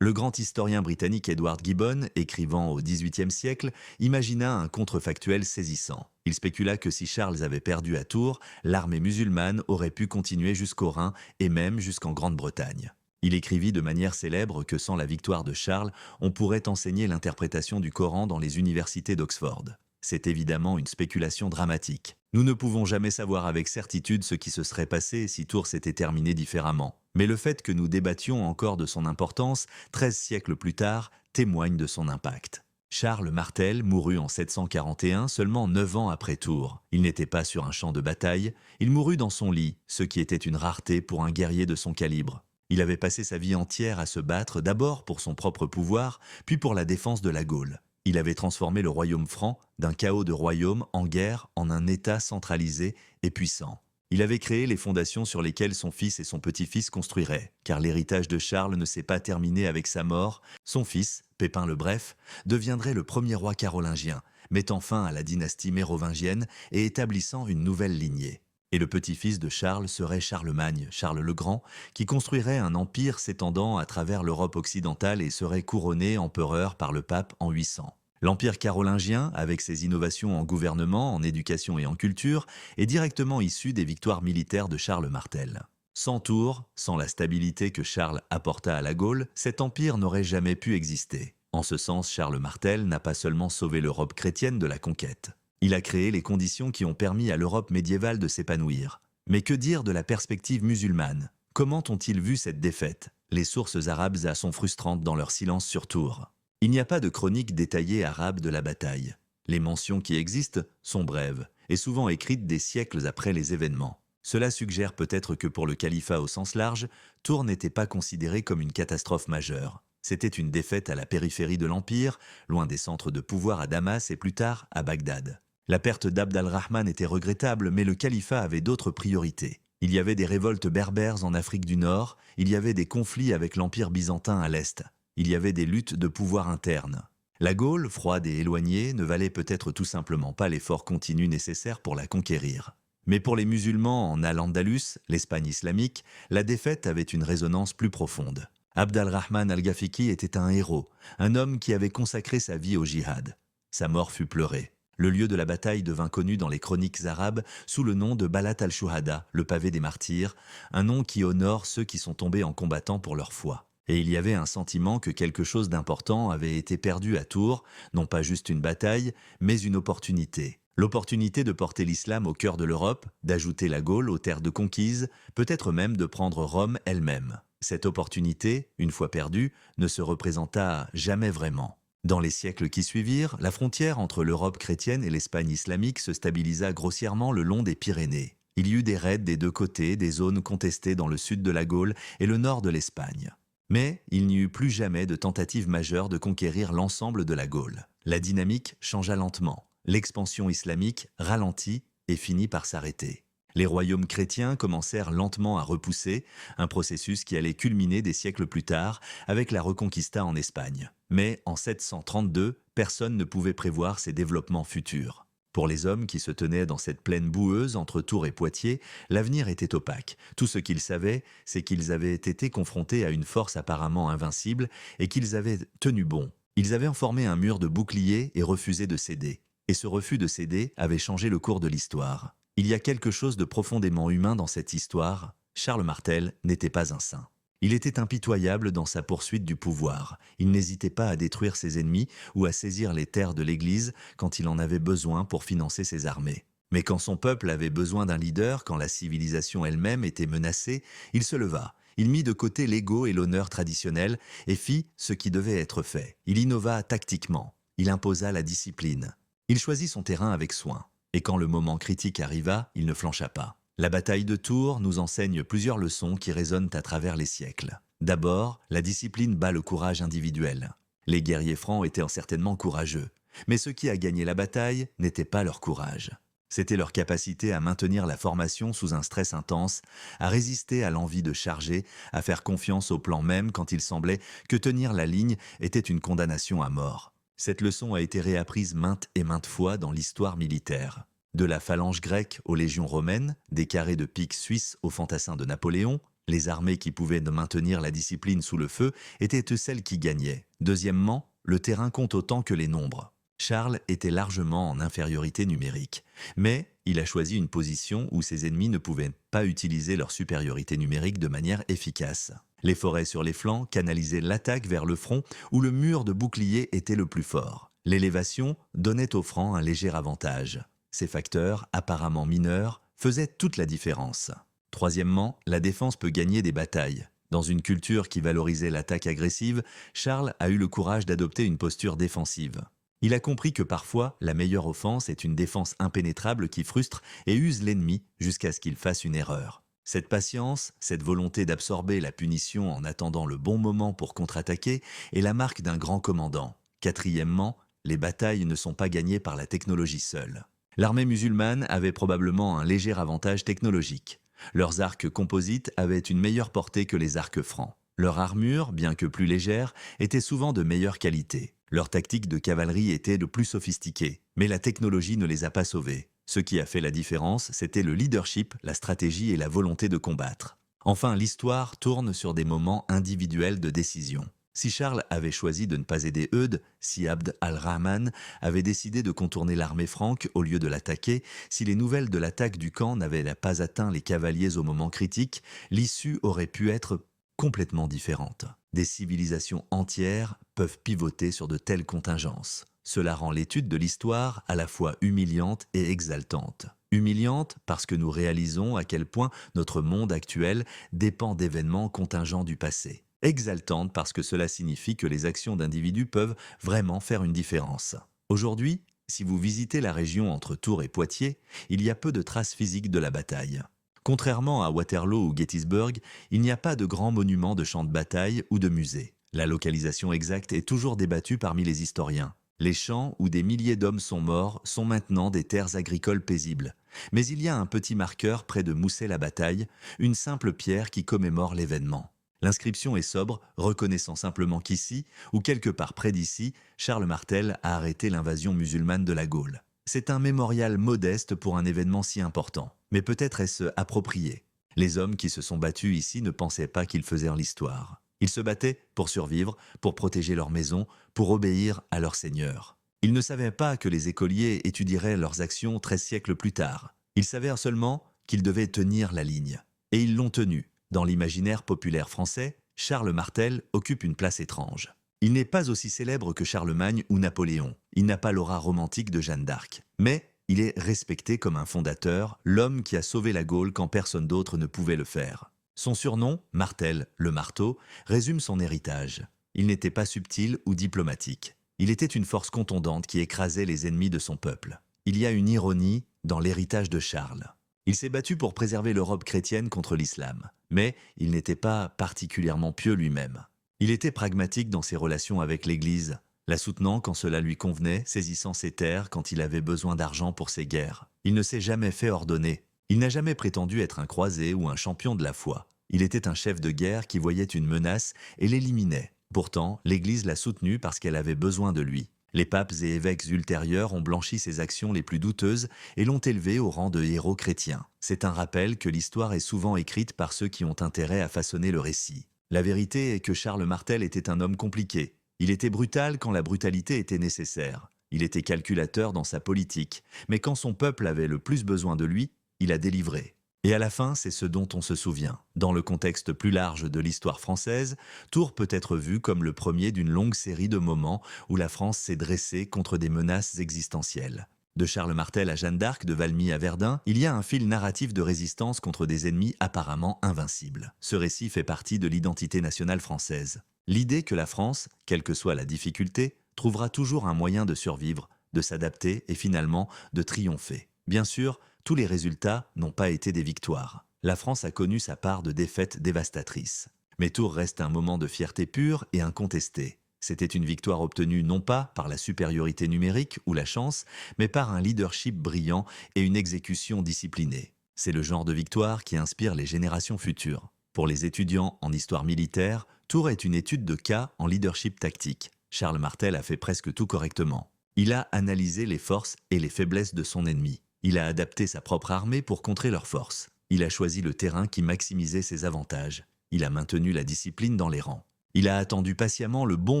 Le grand historien britannique Edward Gibbon, écrivant au XVIIIe siècle, imagina un contrefactuel saisissant. Il spécula que si Charles avait perdu à Tours, l'armée musulmane aurait pu continuer jusqu'au Rhin et même jusqu'en Grande-Bretagne. Il écrivit de manière célèbre que sans la victoire de Charles, on pourrait enseigner l'interprétation du Coran dans les universités d'Oxford. C'est évidemment une spéculation dramatique. Nous ne pouvons jamais savoir avec certitude ce qui se serait passé si Tours s'était terminé différemment. Mais le fait que nous débattions encore de son importance, 13 siècles plus tard, témoigne de son impact. Charles Martel mourut en 741, seulement 9 ans après Tours. Il n'était pas sur un champ de bataille, il mourut dans son lit, ce qui était une rareté pour un guerrier de son calibre. Il avait passé sa vie entière à se battre, d'abord pour son propre pouvoir, puis pour la défense de la Gaule. Il avait transformé le royaume franc d'un chaos de royaume en guerre en un État centralisé et puissant. Il avait créé les fondations sur lesquelles son fils et son petit-fils construiraient, car l'héritage de Charles ne s'est pas terminé avec sa mort. Son fils, Pépin le Bref, deviendrait le premier roi carolingien, mettant fin à la dynastie mérovingienne et établissant une nouvelle lignée. Et le petit-fils de Charles serait Charlemagne, Charles le Grand, qui construirait un empire s'étendant à travers l'Europe occidentale et serait couronné empereur par le pape en 800. L'empire carolingien, avec ses innovations en gouvernement, en éducation et en culture, est directement issu des victoires militaires de Charles Martel. Sans Tours, sans la stabilité que Charles apporta à la Gaule, cet empire n'aurait jamais pu exister. En ce sens, Charles Martel n'a pas seulement sauvé l'Europe chrétienne de la conquête. Il a créé les conditions qui ont permis à l'Europe médiévale de s'épanouir. Mais que dire de la perspective musulmane? Comment ont-ils vu cette défaite? Les sources arabes sont frustrantes dans leur silence sur Tours. Il n'y a pas de chronique détaillée arabe de la bataille. Les mentions qui existent sont brèves et souvent écrites des siècles après les événements. Cela suggère peut-être que pour le califat au sens large, Tours n'était pas considéré comme une catastrophe majeure. C'était une défaite à la périphérie de l'Empire, loin des centres de pouvoir à Damas et plus tard à Bagdad. La perte d'Abd al-Rahman était regrettable, mais le califat avait d'autres priorités. Il y avait des révoltes berbères en Afrique du Nord, il y avait des conflits avec l'Empire byzantin à l'Est, il y avait des luttes de pouvoir internes. La Gaule, froide et éloignée, ne valait peut-être tout simplement pas l'effort continu nécessaire pour la conquérir. Mais pour les musulmans en Al-Andalus, l'Espagne islamique, la défaite avait une résonance plus profonde. Abd al-Rahman al-Ghafiqi était un héros, un homme qui avait consacré sa vie au djihad. Sa mort fut pleurée. Le lieu de la bataille devint connu dans les chroniques arabes sous le nom de Balat al-Shuhada, le pavé des martyrs, un nom qui honore ceux qui sont tombés en combattant pour leur foi. Et il y avait un sentiment que quelque chose d'important avait été perdu à Tours, non pas juste une bataille, mais une opportunité. L'opportunité de porter l'islam au cœur de l'Europe, d'ajouter la Gaule aux terres de conquise, peut-être même de prendre Rome elle-même. Cette opportunité, une fois perdue, ne se représenta jamais vraiment. Dans les siècles qui suivirent, la frontière entre l'Europe chrétienne et l'Espagne islamique se stabilisa grossièrement le long des Pyrénées. Il y eut des raids des deux côtés, des zones contestées dans le sud de la Gaule et le nord de l'Espagne. Mais il n'y eut plus jamais de tentative majeure de conquérir l'ensemble de la Gaule. La dynamique changea lentement. L'expansion islamique ralentit et finit par s'arrêter. Les royaumes chrétiens commencèrent lentement à repousser, un processus qui allait culminer des siècles plus tard avec la Reconquista en Espagne. Mais en 732, personne ne pouvait prévoir ces développements futurs. Pour les hommes qui se tenaient dans cette plaine boueuse entre Tours et Poitiers, l'avenir était opaque. Tout ce qu'ils savaient, c'est qu'ils avaient été confrontés à une force apparemment invincible et qu'ils avaient tenu bon. Ils avaient formé un mur de boucliers et refusé de céder. Et ce refus de céder avait changé le cours de l'histoire. Il y a quelque chose de profondément humain dans cette histoire. Charles Martel n'était pas un saint. Il était impitoyable dans sa poursuite du pouvoir. Il n'hésitait pas à détruire ses ennemis ou à saisir les terres de l'Église quand il en avait besoin pour financer ses armées. Mais quand son peuple avait besoin d'un leader, quand la civilisation elle-même était menacée, il se leva. Il mit de côté l'ego et l'honneur traditionnels et fit ce qui devait être fait. Il innova tactiquement. Il imposa la discipline. Il choisit son terrain avec soin. Et quand le moment critique arriva, il ne flancha pas. La bataille de Tours nous enseigne plusieurs leçons qui résonnent à travers les siècles. D'abord, la discipline bat le courage individuel. Les guerriers francs étaient certainement courageux, mais ce qui a gagné la bataille n'était pas leur courage. C'était leur capacité à maintenir la formation sous un stress intense, à résister à l'envie de charger, à faire confiance au plan même quand il semblait que tenir la ligne était une condamnation à mort. Cette leçon a été réapprise maintes et maintes fois dans l'histoire militaire. De la phalange grecque aux légions romaines, des carrés de piques suisses aux fantassins de Napoléon, les armées qui pouvaient maintenir la discipline sous le feu étaient celles qui gagnaient. Deuxièmement, le terrain compte autant que les nombres. Charles était largement en infériorité numérique, mais il a choisi une position où ses ennemis ne pouvaient pas utiliser leur supériorité numérique de manière efficace. Les forêts sur les flancs canalisaient l'attaque vers le front où le mur de bouclier était le plus fort. L'élévation donnait aux Francs un léger avantage. Ces facteurs, apparemment mineurs, faisaient toute la différence. Troisièmement, la défense peut gagner des batailles. Dans une culture qui valorisait l'attaque agressive, Charles a eu le courage d'adopter une posture défensive. Il a compris que parfois, la meilleure offense est une défense impénétrable qui frustre et use l'ennemi jusqu'à ce qu'il fasse une erreur. Cette patience, cette volonté d'absorber la punition en attendant le bon moment pour contre-attaquer est la marque d'un grand commandant. Quatrièmement, les batailles ne sont pas gagnées par la technologie seule. L'armée musulmane avait probablement un léger avantage technologique. Leurs arcs composites avaient une meilleure portée que les arcs francs. Leur armure, bien que plus légère, était souvent de meilleure qualité. Leur tactique de cavalerie était de plus sophistiquée, mais la technologie ne les a pas sauvés. Ce qui a fait la différence, c'était le leadership, la stratégie et la volonté de combattre. Enfin, l'histoire tourne sur des moments individuels de décision. Si Charles avait choisi de ne pas aider Eudes, si Abd al-Rahman avait décidé de contourner l'armée franque au lieu de l'attaquer, si les nouvelles de l'attaque du camp n'avaient pas atteint les cavaliers au moment critique, l'issue aurait pu être complètement différente. Des civilisations entières peuvent pivoter sur de telles contingences. Cela rend l'étude de l'histoire à la fois humiliante et exaltante. Humiliante parce que nous réalisons à quel point notre monde actuel dépend d'événements contingents du passé. Exaltante parce que cela signifie que les actions d'individus peuvent vraiment faire une différence. Aujourd'hui, si vous visitez la région entre Tours et Poitiers, il y a peu de traces physiques de la bataille. Contrairement à Waterloo ou Gettysburg, il n'y a pas de grands monuments de champs de bataille ou de musées. La localisation exacte est toujours débattue parmi les historiens. Les champs où des milliers d'hommes sont morts sont maintenant des terres agricoles paisibles. Mais il y a un petit marqueur près de Moussay-la-Bataille, une simple pierre qui commémore l'événement. L'inscription est sobre, reconnaissant simplement qu'ici, ou quelque part près d'ici, Charles Martel a arrêté l'invasion musulmane de la Gaule. C'est un mémorial modeste pour un événement si important, mais peut-être est-ce approprié. Les hommes qui se sont battus ici ne pensaient pas qu'ils faisaient l'histoire. Ils se battaient pour survivre, pour protéger leur maison, pour obéir à leur seigneur. Ils ne savaient pas que les écoliers étudieraient leurs actions 13 siècles plus tard. Ils savaient seulement qu'ils devaient tenir la ligne. Et ils l'ont tenue. Dans l'imaginaire populaire français, Charles Martel occupe une place étrange. Il n'est pas aussi célèbre que Charlemagne ou Napoléon. Il n'a pas l'aura romantique de Jeanne d'Arc. Mais il est respecté comme un fondateur, l'homme qui a sauvé la Gaule quand personne d'autre ne pouvait le faire. Son surnom, Martel, le marteau, résume son héritage. Il n'était pas subtil ou diplomatique. Il était une force contondante qui écrasait les ennemis de son peuple. Il y a une ironie dans l'héritage de Charles. Il s'est battu pour préserver l'Europe chrétienne contre l'islam, mais il n'était pas particulièrement pieux lui-même. Il était pragmatique dans ses relations avec l'Église, la soutenant quand cela lui convenait, saisissant ses terres quand il avait besoin d'argent pour ses guerres. Il ne s'est jamais fait ordonner. Il n'a jamais prétendu être un croisé ou un champion de la foi. Il était un chef de guerre qui voyait une menace et l'éliminait. Pourtant, l'Église l'a soutenu parce qu'elle avait besoin de lui. Les papes et évêques ultérieurs ont blanchi ses actions les plus douteuses et l'ont élevé au rang de héros chrétien. C'est un rappel que l'histoire est souvent écrite par ceux qui ont intérêt à façonner le récit. La vérité est que Charles Martel était un homme compliqué. Il était brutal quand la brutalité était nécessaire. Il était calculateur dans sa politique, mais quand son peuple avait le plus besoin de lui, il a délivré. Et à la fin, c'est ce dont on se souvient. Dans le contexte plus large de l'histoire française, Tours peut être vu comme le premier d'une longue série de moments où la France s'est dressée contre des menaces existentielles. De Charles Martel à Jeanne d'Arc, de Valmy à Verdun, il y a un fil narratif de résistance contre des ennemis apparemment invincibles. Ce récit fait partie de l'identité nationale française. L'idée que la France, quelle que soit la difficulté, trouvera toujours un moyen de survivre, de s'adapter et finalement de triompher. Bien sûr, tous les résultats n'ont pas été des victoires. La France a connu sa part de défaites dévastatrices. Mais Tours reste un moment de fierté pure et incontestée. C'était une victoire obtenue non pas par la supériorité numérique ou la chance, mais par un leadership brillant et une exécution disciplinée. C'est le genre de victoire qui inspire les générations futures. Pour les étudiants en histoire militaire, Tours est une étude de cas en leadership tactique. Charles Martel a fait presque tout correctement. Il a analysé les forces et les faiblesses de son ennemi. Il a adapté sa propre armée pour contrer leurs forces. Il a choisi le terrain qui maximisait ses avantages. Il a maintenu la discipline dans les rangs. Il a attendu patiemment le bon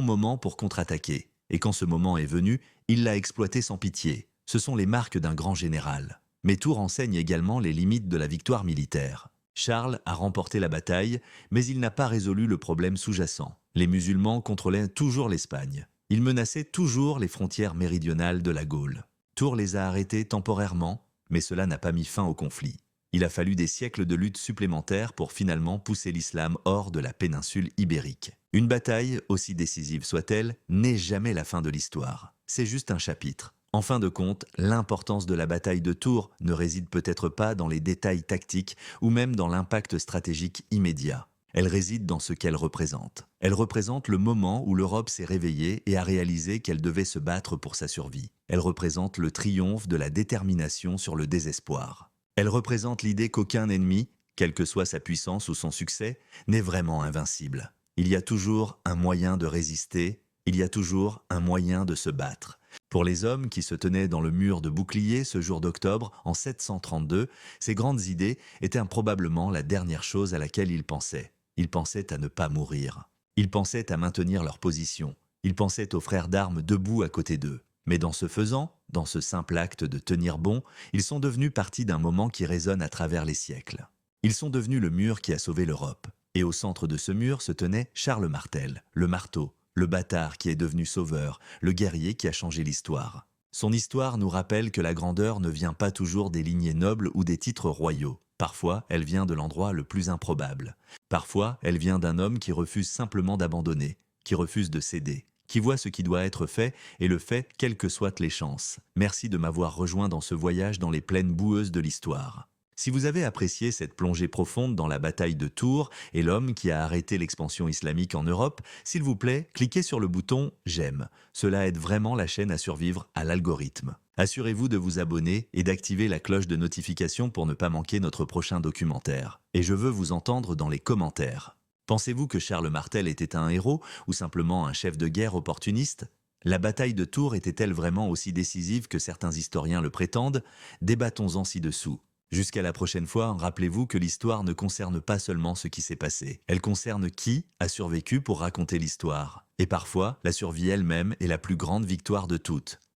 moment pour contre-attaquer. Et quand ce moment est venu, il l'a exploité sans pitié. Ce sont les marques d'un grand général. Mais Tours enseigne également les limites de la victoire militaire. Charles a remporté la bataille, mais il n'a pas résolu le problème sous-jacent. Les musulmans contrôlaient toujours l'Espagne. Ils menaçaient toujours les frontières méridionales de la Gaule. Tours les a arrêtés temporairement, mais cela n'a pas mis fin au conflit. Il a fallu des siècles de lutte supplémentaires pour finalement pousser l'islam hors de la péninsule ibérique. Une bataille, aussi décisive soit-elle, n'est jamais la fin de l'histoire. C'est juste un chapitre. En fin de compte, l'importance de la bataille de Tours ne réside peut-être pas dans les détails tactiques ou même dans l'impact stratégique immédiat. Elle réside dans ce qu'elle représente. Elle représente le moment où l'Europe s'est réveillée et a réalisé qu'elle devait se battre pour sa survie. Elle représente le triomphe de la détermination sur le désespoir. Elle représente l'idée qu'aucun ennemi, quelle que soit sa puissance ou son succès, n'est vraiment invincible. Il y a toujours un moyen de résister, il y a toujours un moyen de se battre. Pour les hommes qui se tenaient dans le mur de boucliers ce jour d'octobre en 732, ces grandes idées étaient probablement la dernière chose à laquelle ils pensaient. Ils pensaient à ne pas mourir. Ils pensaient à maintenir leur position. Ils pensaient aux frères d'armes debout à côté d'eux. Mais dans ce faisant, dans ce simple acte de tenir bon, ils sont devenus partie d'un moment qui résonne à travers les siècles. Ils sont devenus le mur qui a sauvé l'Europe. Et au centre de ce mur se tenait Charles Martel, le marteau, le bâtard qui est devenu sauveur, le guerrier qui a changé l'histoire. Son histoire nous rappelle que la grandeur ne vient pas toujours des lignées nobles ou des titres royaux. Parfois, elle vient de l'endroit le plus improbable. Parfois, elle vient d'un homme qui refuse simplement d'abandonner, qui refuse de céder, qui voit ce qui doit être fait et le fait quelles que soient les chances. Merci de m'avoir rejoint dans ce voyage dans les plaines boueuses de l'histoire. Si vous avez apprécié cette plongée profonde dans la bataille de Tours et l'homme qui a arrêté l'expansion islamique en Europe, s'il vous plaît, cliquez sur le bouton « J'aime ». Cela aide vraiment la chaîne à survivre à l'algorithme. Assurez-vous de vous abonner et d'activer la cloche de notification pour ne pas manquer notre prochain documentaire. Et je veux vous entendre dans les commentaires. Pensez-vous que Charles Martel était un héros ou simplement un chef de guerre opportuniste ? La bataille de Tours était-elle vraiment aussi décisive que certains historiens le prétendent ? Débattons-en ci-dessous. Jusqu'à la prochaine fois, rappelez-vous que l'histoire ne concerne pas seulement ce qui s'est passé. Elle concerne qui a survécu pour raconter l'histoire. Et parfois, la survie elle-même est la plus grande victoire de toutes.